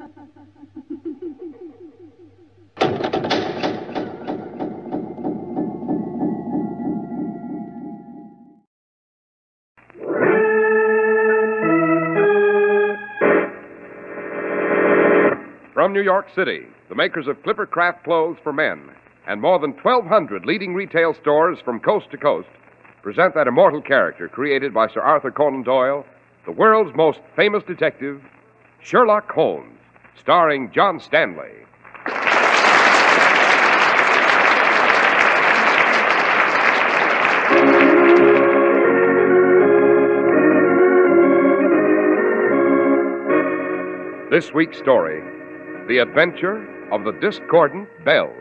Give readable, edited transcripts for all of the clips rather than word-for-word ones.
From New York City, the makers of Clipper Craft clothes for men and more than 1,200 leading retail stores from coast to coast present that immortal character created by Sir Arthur Conan Doyle, the world's most famous detective, Sherlock Holmes, starring John Stanley. This week's story, The Adventure of the Discordant Bells.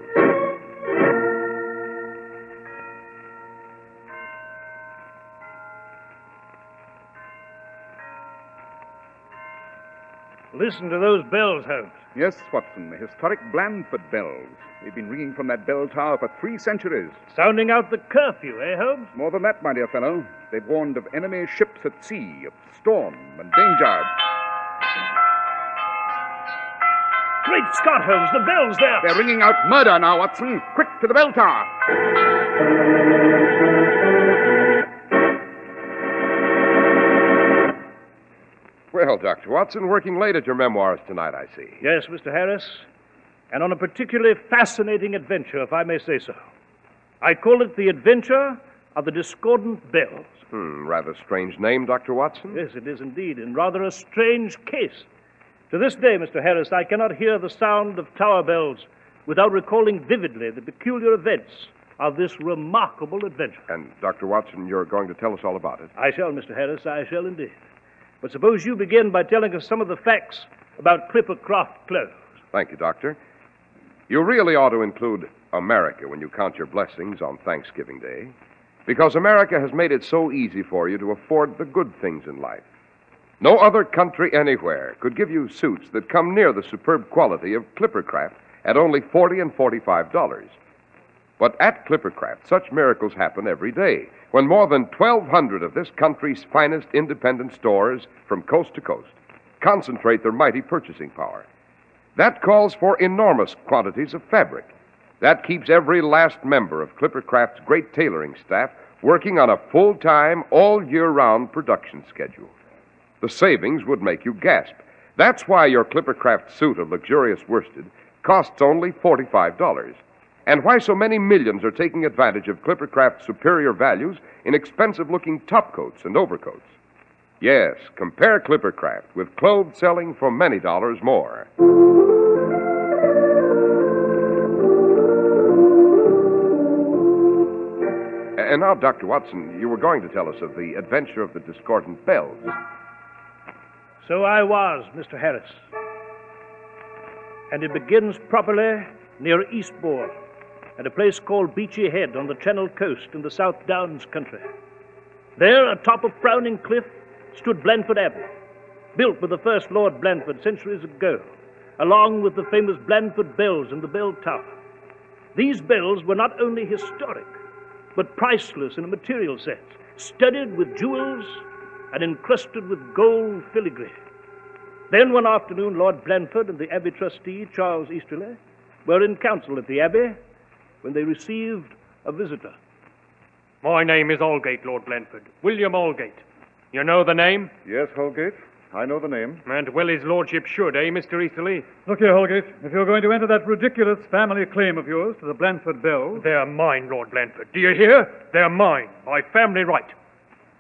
Listen to those bells, Holmes. Yes, Watson, the historic Blandford bells. They've been ringing from that bell tower for 3 centuries. Sounding out the curfew, eh, Holmes? More than that, my dear fellow. They've warned of enemy ships at sea, of storm and danger. Great Scott, Holmes, the bells there. They're ringing out murder now, Watson. Quick to the bell tower. Well, Dr. Watson, working late at your memoirs tonight, I see. Yes, Mr. Harris, and on a particularly fascinating adventure, if I may say so. I call it The Adventure of the Discordant Bells. Rather strange name, Dr. Watson. Yes, it is indeed, and rather a strange case. To this day, Mr. Harris, I cannot hear the sound of tower bells without recalling vividly the peculiar events of this remarkable adventure. And, Dr. Watson, you're going to tell us all about it. I shall, Mr. Harris, I shall indeed. But suppose you begin by telling us some of the facts about Clipper Craft clothes. Thank you, Doctor. You really ought to include America when you count your blessings on Thanksgiving Day, because America has made it so easy for you to afford the good things in life. No other country anywhere could give you suits that come near the superb quality of Clippercraft at only $40 and $45. But at Clippercraft, such miracles happen every day when more than 1,200 of this country's finest independent stores from coast to coast concentrate their mighty purchasing power. That calls for enormous quantities of fabric. That keeps every last member of Clippercraft's great tailoring staff working on a full-time, all-year-round production schedule. The savings would make you gasp. That's why your Clippercraft suit of luxurious worsted costs only $45. And why so many millions are taking advantage of Clippercraft's superior values in expensive-looking topcoats and overcoats. Yes, compare Clippercraft with clothes selling for many dollars more. And now, Dr. Watson, you were going to tell us of the adventure of the Discordant Bells. So I was, Mr. Harris. And it begins properly near Eastbourne, at a place called Beachy Head on the Channel Coast in the South Downs country. There, atop a frowning cliff, stood Blandford Abbey, built by the first Lord Blandford centuries ago, along with the famous Blandford bells in the bell tower. These bells were not only historic, but priceless in a material sense, studded with jewels and encrusted with gold filigree. Then one afternoon, Lord Blandford and the Abbey trustee, Charles Easterly, were in council at the Abbey when they received a visitor. My name is Aldgate, Lord Blandford. William Aldgate. You know the name? Yes, Holgate. I know the name. And well his lordship should, eh, Mr. Easterly? Look here, Holgate. If you're going to enter that ridiculous family claim of yours to the Blandford bells... They're mine, Lord Blandford. Do you hear? They're mine, by family right.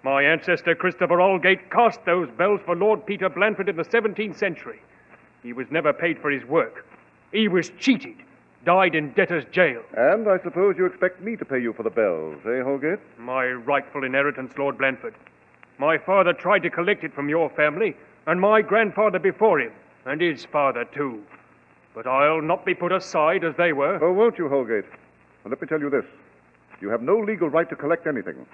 My ancestor, Christopher Aldgate, cast those bells for Lord Peter Blandford in the 17th century. He was never paid for his work. He was cheated. Died in debtor's jail. And I suppose you expect me to pay you for the bells, eh, Holgate? My rightful inheritance, Lord Blandford. My father tried to collect it from your family, and my grandfather before him, and his father, too. But I'll not be put aside as they were. Oh, won't you, Holgate? Well, let me tell you this. You have no legal right to collect anything,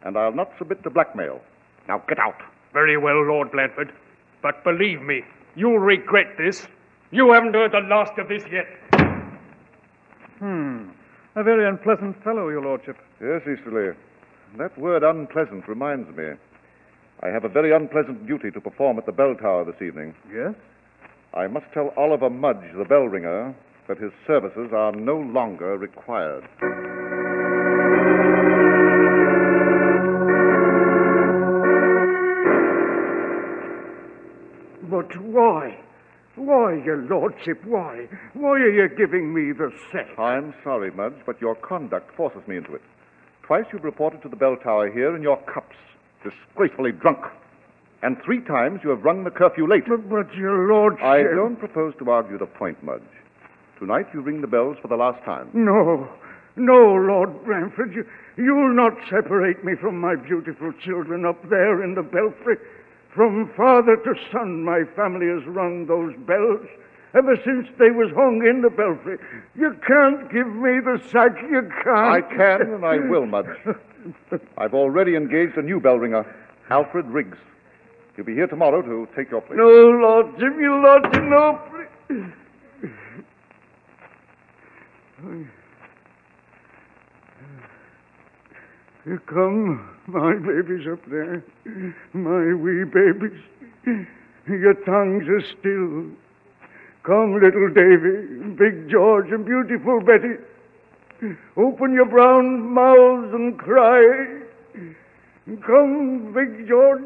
and I'll not submit to blackmail. Now, get out. Very well, Lord Blandford. But believe me, you'll regret this. You haven't heard the last of this yet. A very unpleasant fellow, your lordship. Yes, Easterly. That word unpleasant reminds me. I have a very unpleasant duty to perform at the bell tower this evening. Yes? I must tell Oliver Mudge, the bell ringer, that his services are no longer required. But why? Why, your lordship, why? Why are you giving me the sack? I'm sorry, Mudge, but your conduct forces me into it. Twice you've reported to the bell tower here in your cups, disgracefully drunk. And 3 times you have rung the curfew late. But your lordship... I don't propose to argue the point, Mudge. Tonight you ring the bells for the last time. No, Lord Bramford. You'll not separate me from my beautiful children up there in the belfry. From father to son, my family has rung those bells ever since they was hung in the belfry. You can't give me the sack, you can't. I can and I will, Mudge. I've already engaged a new bell ringer, Alfred Riggs. He'll be here tomorrow to take your place. No, lordship, you lordship, no, please. Here come my babies up there, my wee babies. Your tongues are still. Come, little Davy, Big George, and beautiful Betty. Open your brown mouths and cry. Come, Big George,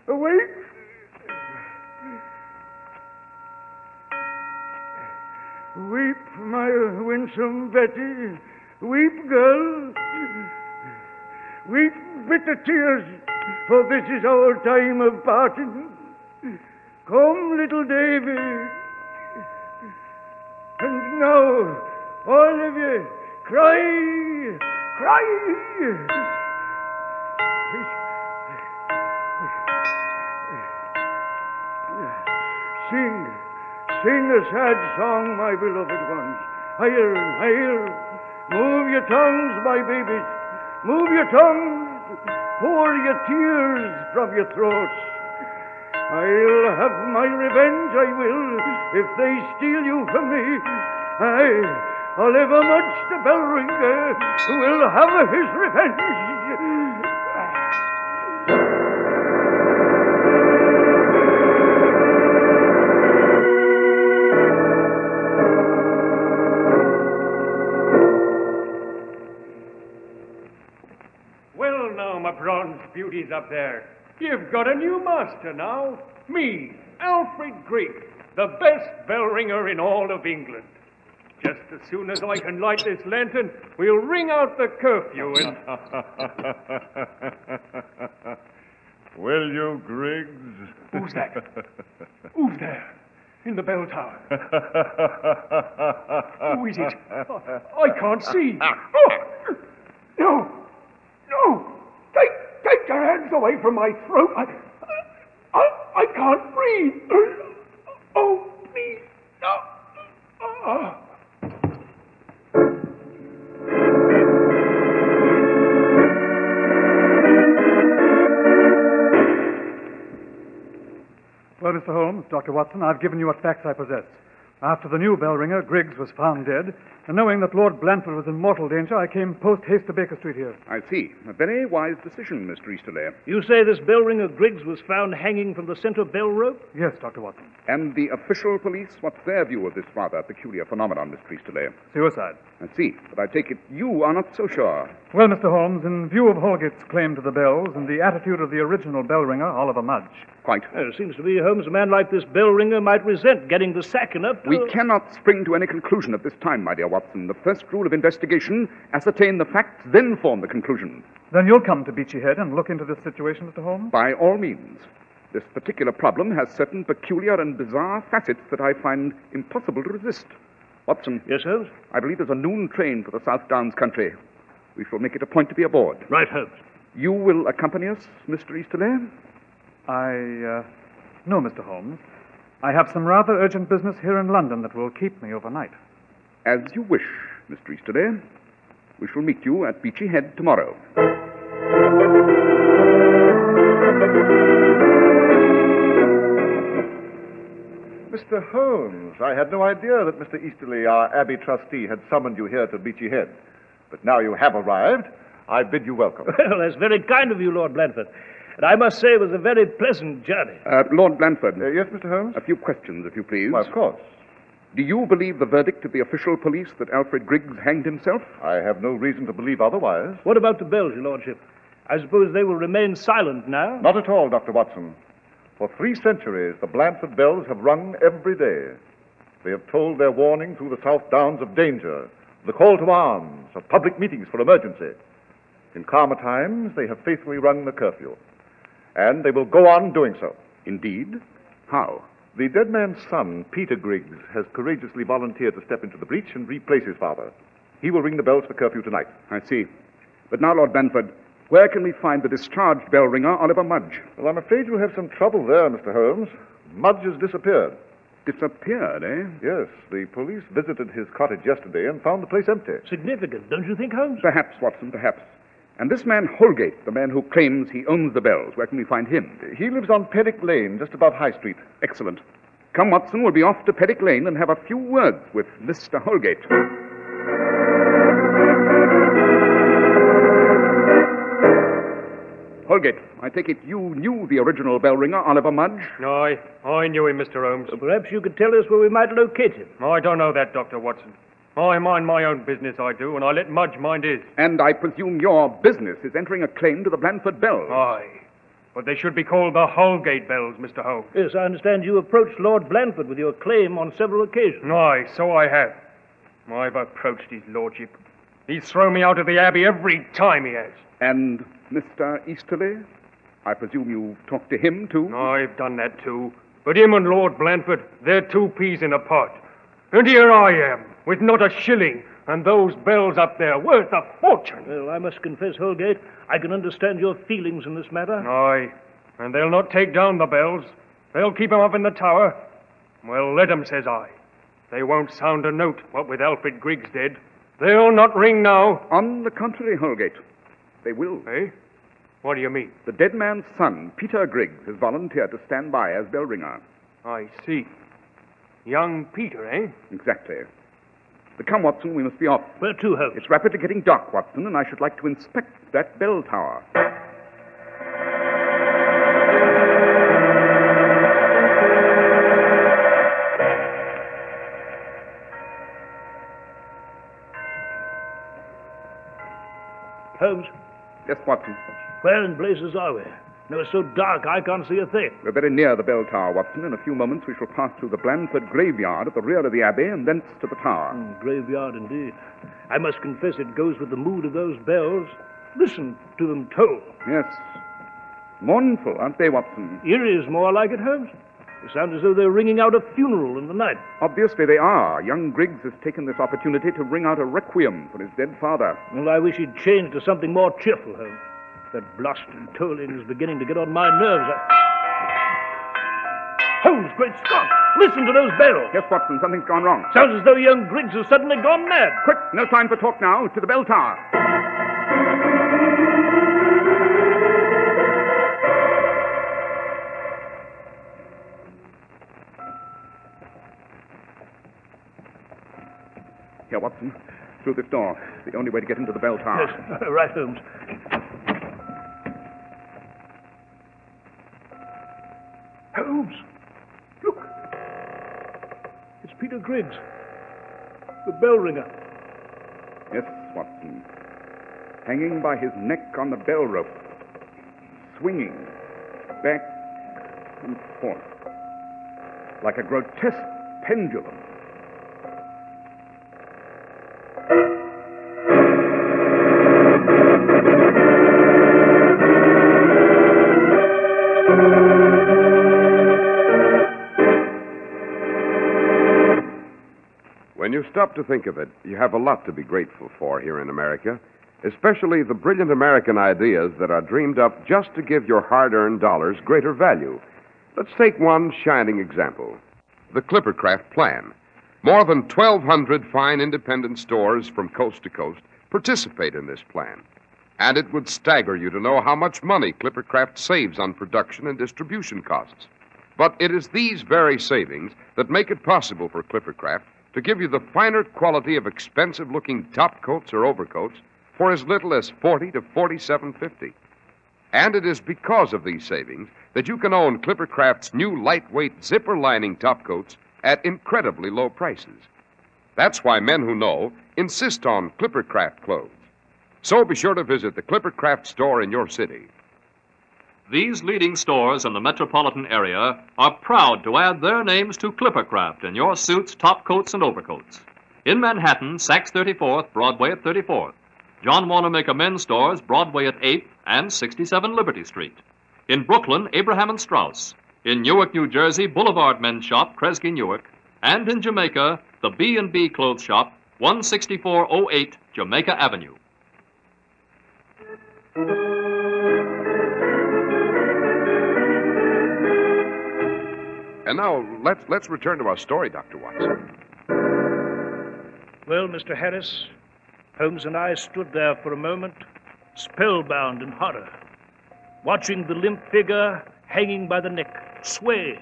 awake. Weep, my winsome Betty, weep, girl. Weep bitter tears, for this is our time of parting. Come, little Davy. And now, all of you, cry, cry. Sing a sad song, my beloved ones. Higher and higher. Move your tongues, my babies. Move your tongues. Pour your tears from your throats. I'll have my revenge, I will, if they steal you from me. Oliver Mudge, the bell ringer, will have his revenge. Bronze beauties up there. You've got a new master now. Me, Alfred Grigg, the best bell ringer in all of England. Just as soon as I can light this lantern, we'll ring out the curfew and... Will you, Griggs? Who's that? Who's there? In the bell tower. Who is it? I can't see. Oh! No! No! Take your hands away from my throat. I can't breathe. Oh, please. No. Well, Mr. Holmes, Dr. Watson, I've given you what facts I possess. After the new bell ringer, Griggs, was found dead, and knowing that Lord Blandford was in mortal danger, I came post-haste to Baker Street here. I see. A very wise decision, Mr. Easterley. You say this bell ringer Griggs was found hanging from the center bell rope? Yes, Dr. Watson. And the official police, what's their view of this rather peculiar phenomenon, Mr. Easterley? Suicide. I see. But I take it you are not so sure. Well, Mr. Holmes, in view of Holgate's claim to the bells and the attitude of the original bell ringer, Oliver Mudge. Quite. It seems to me, Holmes, a man like this bell ringer might resent getting the sack enough. We cannot spring to any conclusion at this time, my dear Watson. The first rule of investigation, ascertain the facts, then form the conclusion. Then you'll come to Beachy Head and look into this situation, Mr. Holmes? By all means. This particular problem has certain peculiar and bizarre facets that I find impossible to resist. Watson. Yes, Holmes? I believe there's a noon train for the South Downs country. We shall make it a point to be aboard. Right, Holmes. You will accompany us, Mr. Easterley? No, Mr. Holmes. I have some rather urgent business here in London that will keep me overnight. As you wish, Mr. Easterley. We shall meet you at Beachy Head tomorrow. Mr. Holmes, I had no idea that Mr. Easterley, our Abbey trustee, had summoned you here to Beachy Head. But now you have arrived, I bid you welcome. Well, that's very kind of you, Lord Blandford. And I must say it was a very pleasant journey. Lord Blandford. Yes, Mr. Holmes? A few questions, if you please. Why, of course. Do you believe the verdict of the official police that Alfred Griggs hanged himself? I have no reason to believe otherwise. What about the bells, Your Lordship? I suppose they will remain silent now? Not at all, Dr. Watson. For 3 centuries, the Blandford bells have rung every day. They have tolled their warning through the South Downs of danger, the call to arms, of public meetings for emergency. In calmer times, they have faithfully rung the curfew. And they will go on doing so. Indeed? How? The dead man's son, Peter Griggs, has courageously volunteered to step into the breach and replace his father. He will ring the bells for curfew tonight. I see. But now, Lord Blandford, where can we find the discharged bell ringer, Oliver Mudge? Well, I'm afraid you'll have some trouble there, Mr. Holmes. Mudge has disappeared. Disappeared, eh? Yes, the police visited his cottage yesterday and found the place empty. Significant, don't you think, Holmes? Perhaps, Watson, perhaps. And this man Holgate, the man who claims he owns the bells, where can we find him? He lives on Perrick Lane, just above High Street. Excellent. Come, Watson, we'll be off to Perrick Lane and have a few words with Mr. Holgate. Holgate, I take it you knew the original bell ringer, Oliver Mudge? I knew him, Mr. Holmes. Perhaps you could tell us where we might locate him. I don't know that, Dr. Watson. I mind my own business, I do, and I let Mudge mind his. And I presume your business is entering a claim to the Blandford bells. Aye. But they should be called the Holgate bells, Mr. Holmes. Yes, I understand you approached Lord Blandford with your claim on several occasions. Aye, so I have. I've approached his lordship. He's thrown me out of the Abbey every time he has. And Mr. Easterly? I presume you've talked to him, too? I've done that, too. But him and Lord Blandford, they're 2 peas in a pod. And here I am, with not a shilling, and those bells up there worth a fortune. Well, I must confess, Holgate, I can understand your feelings in this matter. Aye, and they'll not take down the bells. They'll keep 'em up in the tower. Well, let 'em, says I. They won't sound a note, what with Alfred Griggs dead. They'll not ring now. On the contrary, Holgate, they will. Eh? What do you mean? The dead man's son, Peter Griggs, has volunteered to stand by as bell ringer. I see. Young Peter, eh? Exactly. But come, Watson, we must be off. Where to, Holmes? It's rapidly getting dark, Watson, and I should like to inspect that bell tower. Holmes, Yes, Watson. where in blazes are we? No, it's so dark I can't see a thing. We're very near the bell tower, Watson. In a few moments we shall pass through the Blandford graveyard at the rear of the Abbey and thence to the tower. Graveyard indeed. I must confess it goes with the mood of those bells. Listen to them toll. Yes. Mournful, aren't they, Watson? Eerie is more like it, Holmes. They sound as though they're ringing out a funeral in the night. Obviously they are. Young Griggs has taken this opportunity to ring out a requiem for his dead father. Well, I wish he'd changed to something more cheerful, Holmes. That blasted tolling is beginning to get on my nerves. Holmes, great Scott! Listen to those bells! Yes, Watson, something's gone wrong. Sounds as though young Griggs has suddenly gone mad. Quick, no time for talk now. To the bell tower. Here, Watson. Through this door. It's the only way to get into the bell tower. Yes, right, Holmes. Holmes, look. It's Peter Griggs, the bell ringer. Yes, Watson. Hanging by his neck on the bell rope. Swinging back and forth. Like a grotesque pendulum. When you stop to think of it, you have a lot to be grateful for here in America, especially the brilliant American ideas that are dreamed up just to give your hard-earned dollars greater value. Let's take one shining example, the Clippercraft Plan. More than 1,200 fine independent stores from coast to coast participate in this plan. And it would stagger you to know how much money Clippercraft saves on production and distribution costs. But it is these very savings that make it possible for Clippercraft to give you the finer quality of expensive-looking top coats or overcoats for as little as $40 to $47.50. And it is because of these savings that you can own Clippercraft's new lightweight zipper lining topcoats at incredibly low prices. That's why men who know insist on Clippercraft clothes. So be sure to visit the Clippercraft store in your city. These leading stores in the metropolitan area are proud to add their names to Clippercraft in your suits, topcoats, and overcoats. In Manhattan, Saks 34th, Broadway at 34th. John Wanamaker Men's Stores, Broadway at 8th and 67 Liberty Street. In Brooklyn, Abraham and Strauss. In Newark, New Jersey, Boulevard Men's Shop, Kresge Newark. And in Jamaica, the B&B Clothes Shop, 16408 Jamaica Avenue. And now, let's return to our story, Dr. Watson. Well, Mr. Harris, Holmes and I stood there for a moment, spellbound in horror, watching the limp figure hanging by the neck sway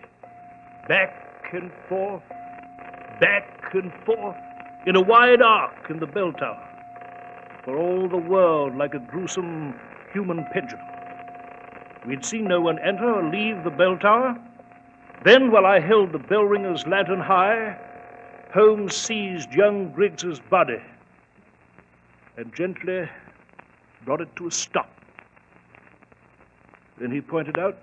back and forth, in a wide arc in the bell tower, for all the world like a gruesome human pendulum. We'd seen no one enter or leave the bell tower. Then, while I held the bell ringer's lantern high, Holmes seized young Griggs's body and gently brought it to a stop. Then he pointed out,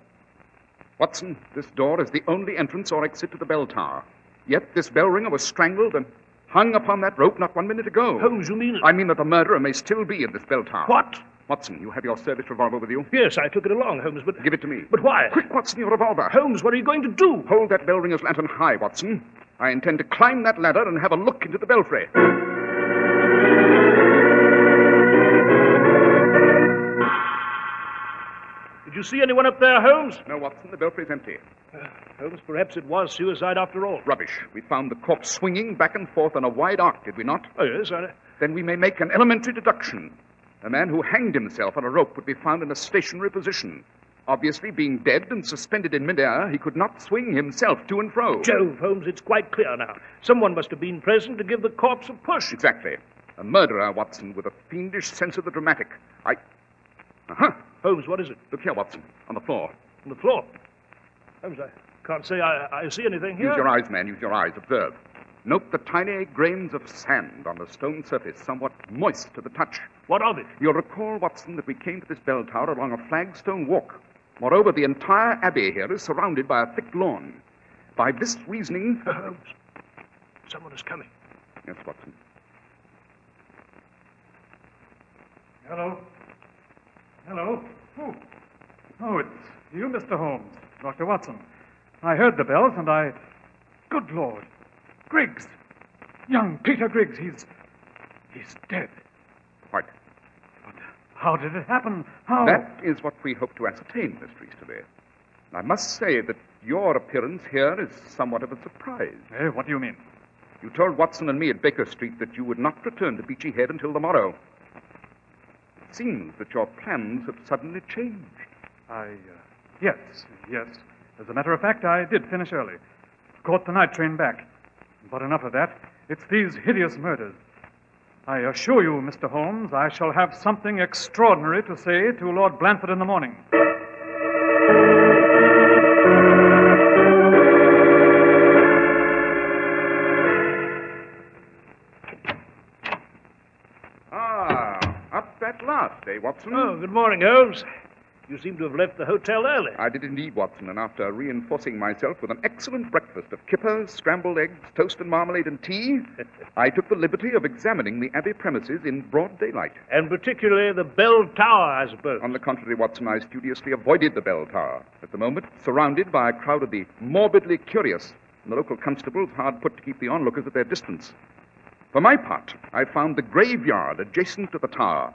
Watson, this door is the only entrance or exit to the bell tower. Yet this bell ringer was strangled and hung upon that rope not 1 minute ago. Holmes, you mean... I mean that the murderer may still be in this bell tower. What? Watson, you have your service revolver with you? Yes, I took it along, Holmes, but... Give it to me. But why? Quick, Watson, your revolver. Holmes, what are you going to do? Hold that bell ringer's lantern high, Watson. I intend to climb that ladder and have a look into the belfry. Did you see anyone up there, Holmes? No, Watson, the belfry's empty. Holmes, perhaps it was suicide after all. Rubbish. We found the corpse swinging back and forth on a wide arc, did we not? Oh, yes, I... Then we may make an elementary deduction. A man who hanged himself on a rope would be found in a stationary position. Obviously, being dead and suspended in midair, he could not swing himself to and fro. Jove, Holmes, it's quite clear now. Someone must have been present to give the corpse a push. Exactly. A murderer, Watson, with a fiendish sense of the dramatic. Uh-huh. Holmes, what is it? Look here, Watson, on the floor. On the floor? Holmes, I can't say I see anything here. Use your eyes, man, use your eyes. Observe. Note the tiny grains of sand on the stone surface, somewhat moist to the touch. What of it? You'll recall, Watson, that we came to this bell tower along a flagstone walk. Moreover, the entire abbey here is surrounded by a thick lawn. By this reasoning... Holmes, someone is coming. Yes, Watson. Hello? Hello? Oh, it's you, Mr. Holmes. Dr. Watson. I heard the bells, and I... Good Lord. Griggs. Young Peter Griggs. He's dead. What? But how did it happen? How... That is what we hope to ascertain, Mr. Easterby. I must say that your appearance here is somewhat of a surprise. What do you mean? You told Watson and me at Baker Street that you would not return to Beachy Head until the morrow. It seems that your plans have suddenly changed. Yes. As a matter of fact, I did finish early. Caught the night train back. But enough of that. It's these hideous murders. I assure you, Mr. Holmes, I shall have something extraordinary to say to Lord Blanford in the morning. Up at last, eh, Watson? Oh, good morning, Holmes. You seem to have left the hotel early. I did indeed, Watson, and after reinforcing myself with an excellent breakfast of kippers, scrambled eggs, toast and marmalade and tea, I took the liberty of examining the Abbey premises in broad daylight. And particularly the bell tower, I suppose. On the contrary, Watson, I studiously avoided the bell tower. At the moment, surrounded by a crowd of the morbidly curious, and the local constables hard put to keep the onlookers at their distance. For my part, I found the graveyard adjacent to the tower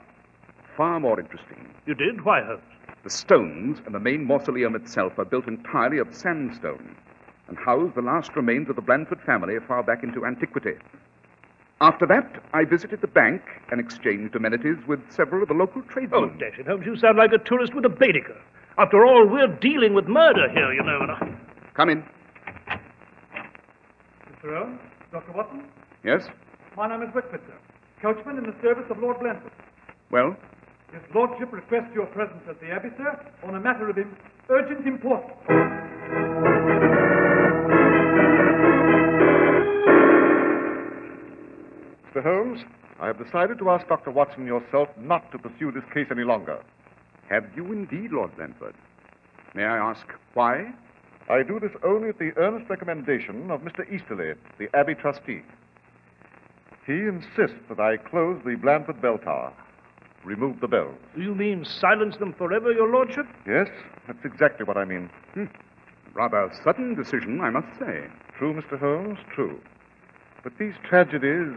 far more interesting. You did? Why, Holmes? The stones and the main mausoleum itself are built entirely of sandstone and house the last remains of the Blanford family far back into antiquity. After that, I visited the bank and exchanged amenities with several of the local tradesmen. Oh, dash it, Holmes, you sound like a tourist with a Baedeker. After all, we're dealing with murder here, you know. Come in. Mr. Holmes? Dr. Watson? Yes? My name is Whitford, sir. Coachman in the service of Lord Blanford. Well? His lordship requests your presence at the Abbey, sir, on a matter of urgent importance. Mr. Holmes, I have decided to ask Dr. Watson yourself not to pursue this case any longer. Have you indeed, Lord Blandford? May I ask why? I do this only at the earnest recommendation of Mr. Easterly, the Abbey trustee. He insists that I close the Blandford bell tower, remove the bells. You mean silence them forever, your lordship? Yes, that's exactly what I mean. Rather sudden decision, I must say. True, Mr. Holmes, true. But these tragedies,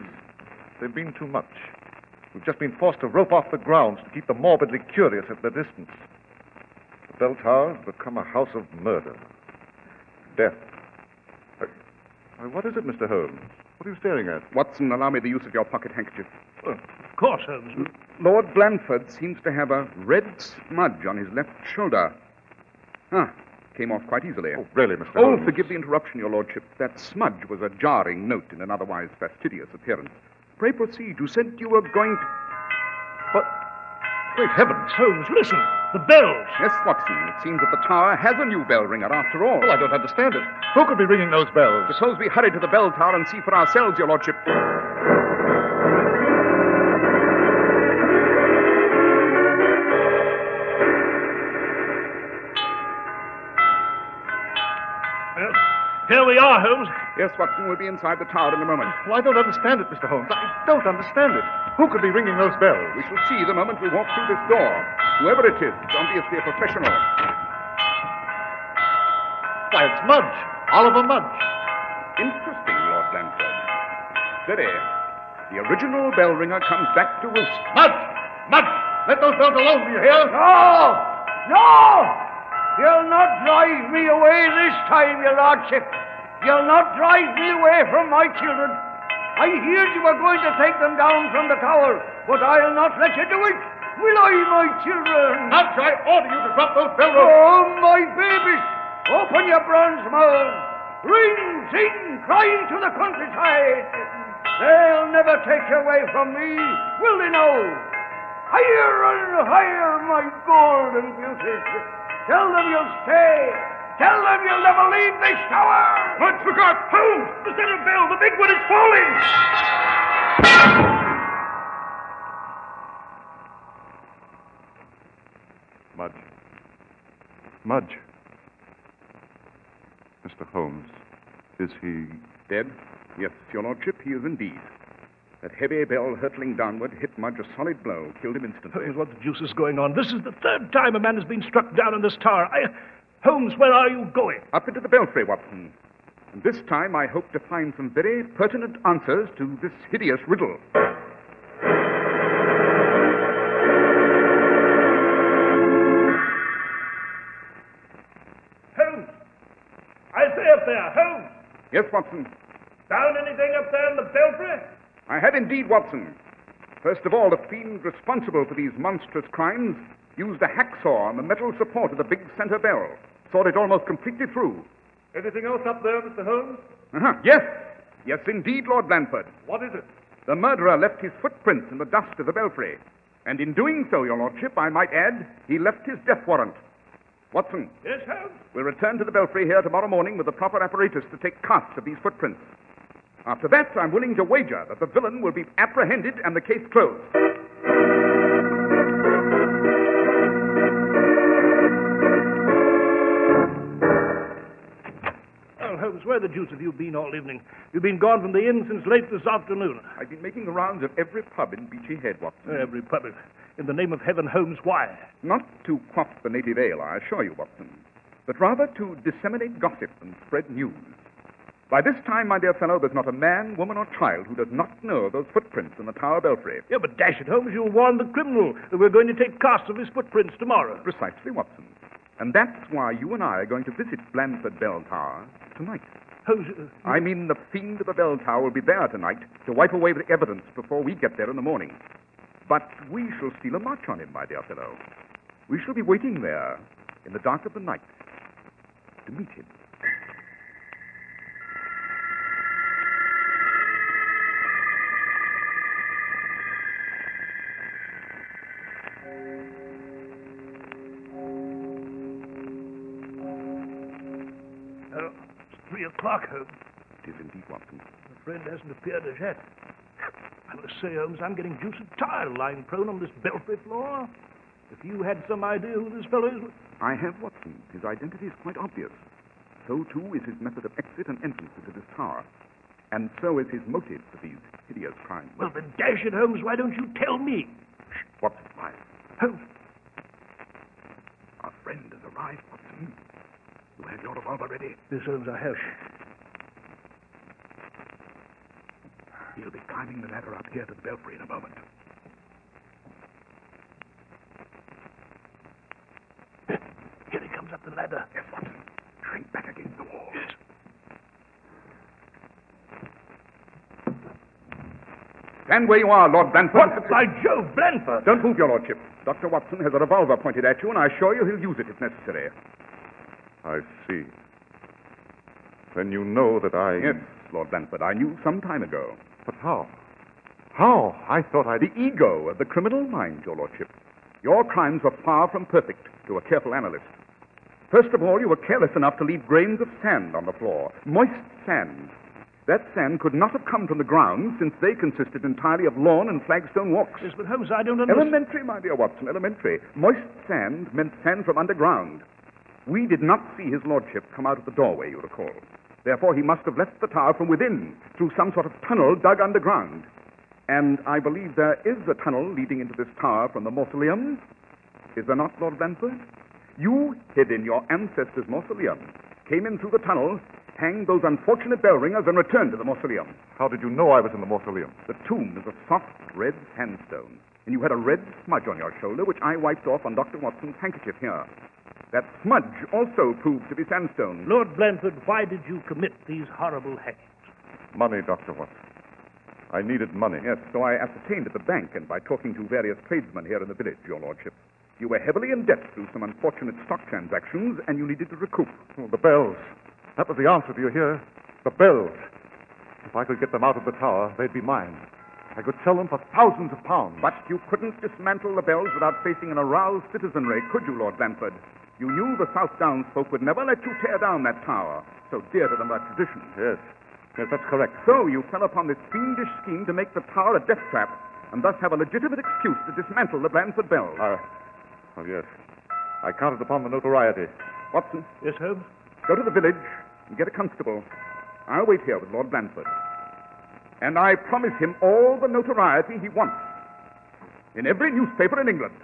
they've been too much. We've just been forced to rope off the grounds to keep the morbidly curious at their distance. The bell tower's become a house of murder. Death. What is it, Mr. Holmes? What are you staring at? Watson, allow me the use of your pocket handkerchief. Of course, Holmes. Lord Blandford seems to have a red smudge on his left shoulder. Came off quite easily. Oh, really, Mr. Holmes? Forgive the interruption, your lordship. That smudge was a jarring note in an otherwise fastidious appearance. Pray proceed. You said you were going to... What? Great heavens. Holmes, listen. The bells. Yes, Watson. It seems that the tower has a new bell ringer after all. Oh, I don't understand it. Who could be ringing those bells? Suppose we hurry to the bell tower and see for ourselves, your lordship. Well, here we are, Holmes. Yes, Watson, we'll be inside the tower in a moment. Well, I don't understand it, Mr. Holmes. I don't understand it. Who could be ringing those bells? We shall see the moment we walk through this door. Whoever it is, it's obviously a professional. Why, it's Mudge. Oliver Mudge. Interesting, Lord Blandford. Steady. The original bell ringer comes back to roost. Mudge! Mudge! Let those bells alone, do you hear? No! No! You'll not drive me away this time, your lordship. You'll not drive me away from my children. I heard you were going to take them down from the tower, but I'll not let you do it. Will I, my children? Mudge, I order you to drop those bells. Oh, my babies! Open your bronze mouths. Ring, sing, cry to the countryside. They'll never take you away from me, will they now? Higher and higher, my golden beauties. Tell them you'll stay. Tell them you'll never leave this tower. Mudge, look out! Holmes! The center bell! The big one is falling! Mudge. Mudge. Mr. Holmes, is he... Dead? Yes, your lordship, he is indeed. That heavy bell hurtling downward hit Mudge a solid blow, killed him instantly. Holmes, what the deuce is going on? This is the third time a man has been struck down in this tower. Holmes, where are you going? Up into the belfry, Watson. And this time I hope to find some very pertinent answers to this hideous riddle. Holmes! I say up there, Holmes! Yes, Watson. Found anything up there in the belfry? I had indeed, Watson. First of all, the fiend responsible for these monstrous crimes used a hacksaw on the metal support of the big center bell. Sawed it almost completely through. Anything else up there, Mr. Holmes? Yes. Yes, indeed, Lord Blandford. What is it? The murderer left his footprints in the dust of the belfry. And in doing so, your lordship, I might add, he left his death warrant. Watson. Yes, Holmes? We'll return to the belfry here tomorrow morning with the proper apparatus to take casts of these footprints. After that, I'm willing to wager that the villain will be apprehended and the case closed. Well, Holmes, where the deuce have you been all evening? You've been gone from the inn since late this afternoon. I've been making the rounds of every pub in Beachy Head, Watson. Every public. In the name of heaven, Holmes, why? Not to quaff the native ale, I assure you, Watson, but rather to disseminate gossip and spread news. By this time, my dear fellow, there's not a man, woman, or child who does not know those footprints in the Tower belfry. Yeah, but dash it, Holmes, you warned the criminal that we're going to take casts of his footprints tomorrow. Precisely, Watson. And that's why you and I are going to visit Blandford Bell Tower tonight. Holmes... I mean, the fiend of the bell tower will be there tonight to wipe away the evidence before we get there in the morning. But we shall steal a march on him, my dear fellow. We shall be waiting there in the dark of the night to meet him. 3 o'clock, Holmes. It is indeed, Watson. The friend hasn't appeared as yet. I must say, Holmes, I'm getting juiced tired of lying prone on this belfry floor. If you had some idea who this fellow is... I have, Watson. His identity is quite obvious. So, too, is his method of exit and entrance into this tower. And so is his motive for these hideous crimes. Well, then, dash it, Holmes, why don't you tell me? Watson, quiet. Holmes. Our friend has arrived, Watson. You have your revolver ready? Yes, Holmes, I have. He'll be climbing the ladder up here to the belfry in a moment. Here he comes up the ladder. Yes, Watson. Shrink back against the wall. Yes. Stand where you are, Lord Blanford. What? By Jove, Blanford! Don't move, your lordship. Dr. Watson has a revolver pointed at you, and I assure you he'll use it if necessary. I see. Then you know that I... Yes, Lord Blanford, I knew some time ago. But how? How? I thought I'd... The ego of the criminal mind, your lordship. Your crimes were far from perfect to a careful analyst. First of all, you were careless enough to leave grains of sand on the floor. Moist sand. That sand could not have come from the ground, since they consisted entirely of lawn and flagstone walks. Yes, but Holmes, I don't understand. Elementary, my dear Watson, elementary. Moist sand meant sand from underground. We did not see his lordship come out of the doorway, you recall. Therefore, he must have left the tower from within, through some sort of tunnel dug underground. And I believe there is a tunnel leading into this tower from the mausoleum. Is there not, Lord Blanford? You hid in your ancestors' mausoleum, came in through the tunnel, hanged those unfortunate bell ringers, and returned to the mausoleum. How did you know I was in the mausoleum? The tomb is a soft red sandstone, and you had a red smudge on your shoulder, which I wiped off on Dr. Watson's handkerchief here. That smudge also proved to be sandstone. Lord Blanford, why did you commit these horrible hangings? Money, Dr. Watson. I needed money. Yes, so I ascertained at the bank and by talking to various tradesmen here in the village, your lordship. You were heavily in debt through some unfortunate stock transactions, and you needed to recoup. Oh, the bells. That was the answer, do you hear? The bells. If I could get them out of the tower, they'd be mine. I could sell them for thousands of pounds. But you couldn't dismantle the bells without facing an aroused citizenry, could you, Lord Blanford? You knew the South Downs folk would never let you tear down that tower, so dear to them by tradition. Yes. Yes, that's correct. So you fell upon this fiendish scheme to make the tower a death trap, and thus have a legitimate excuse to dismantle the Blanford bells. Oh, yes. I counted upon the notoriety. Watson. Yes, Holmes? Go to the village and get a constable. I'll wait here with Lord Blanford. And I promise him all the notoriety he wants. In every newspaper in England.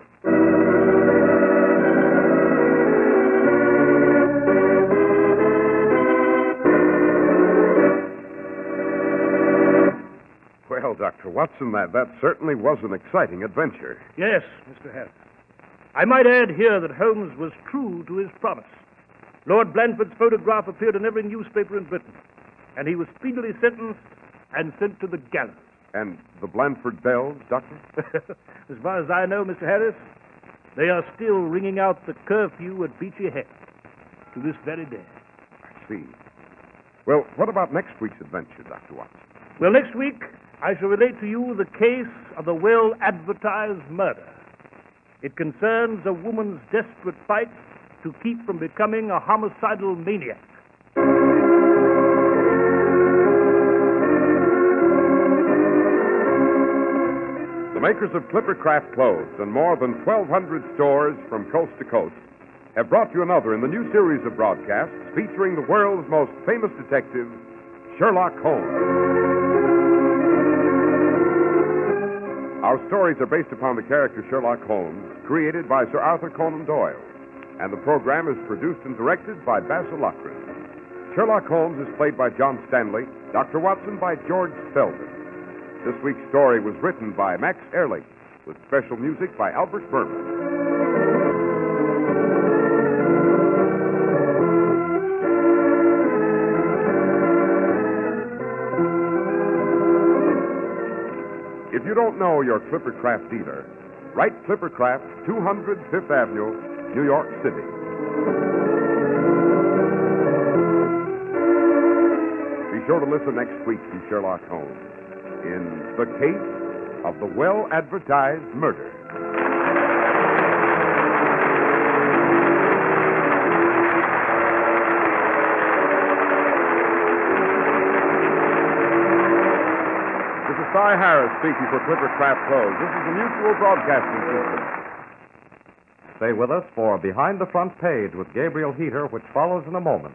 Well, Dr. Watson, that certainly was an exciting adventure. Yes, Mr. Harris. I might add here that Holmes was true to his promise. Lord Blanford's photograph appeared in every newspaper in Britain, and he was speedily sentenced and sent to the gallows. And the Blanford bells, Doctor? As far as I know, Mr. Harris, they are still ringing out the curfew at Beachy Head to this very day. I see. Well, what about next week's adventure, Dr. Watson? Well, next week, I shall relate to you the case of the well-advertised murder. It concerns a woman's desperate fight to keep from becoming a homicidal maniac. The makers of Clippercraft clothes and more than 1,200 stores from coast to coast have brought you another in the new series of broadcasts featuring the world's most famous detective, Sherlock Holmes. Our stories are based upon the character Sherlock Holmes, created by Sir Arthur Conan Doyle, and the program is produced and directed by Basil Lockridge. Sherlock Holmes is played by John Stanley, Dr. Watson by George Selden. This week's story was written by Max Ehrlich, with special music by Albert Berman. If you don't know your Clippercraft dealer, write Clippercraft, 200 Fifth Avenue, New York City. Be sure to listen next week to Sherlock Holmes in The Case of the Well-Advertised Murder. Cy Harris speaking for Clippercraft Clothes. This is the Mutual Broadcasting System. Stay with us for Behind the Front Page with Gabriel Heater, which follows in a moment.